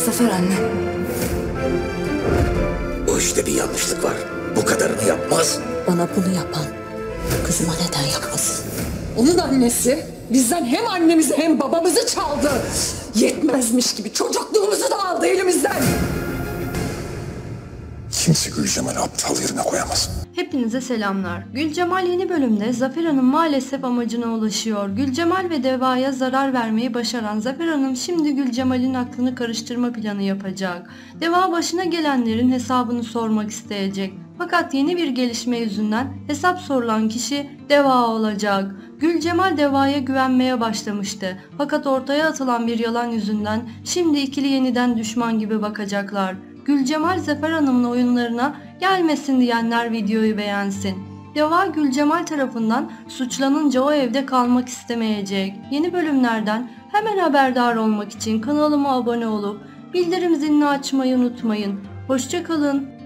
Zafer anne. Bu işte bir yanlışlık var. Bu kadarını yapmaz. Bana bunu yapan kızıma neden yapmasın? Onun annesi bizden hem annemizi hem babamızı çaldı. Yetmezmiş gibi çocukluğumuzu da aldı elimizden. Kimse Gülcemal'i aptal yerine koyamaz. Hepinize selamlar. Gülcemal yeni bölümde Zafer Hanım maalesef amacına ulaşıyor. Gülcemal ve Deva'ya zarar vermeyi başaran Zafer Hanım şimdi Gülcemal'in aklını karıştırma planı yapacak. Deva başına gelenlerin hesabını sormak isteyecek. Fakat yeni bir gelişme yüzünden hesap sorulan kişi Deva olacak. Gülcemal Deva'ya güvenmeye başlamıştı. Fakat ortaya atılan bir yalan yüzünden şimdi ikili yeniden düşman gibi bakacaklar. Gülcemal Zafer Hanım'ın oyunlarına gelmesin diyenler videoyu beğensin. Deva Gülcemal tarafından suçlanınca o evde kalmak istemeyecek. Yeni bölümlerden hemen haberdar olmak için kanalıma abone olup bildirim zilini açmayı unutmayın. Hoşça kalın.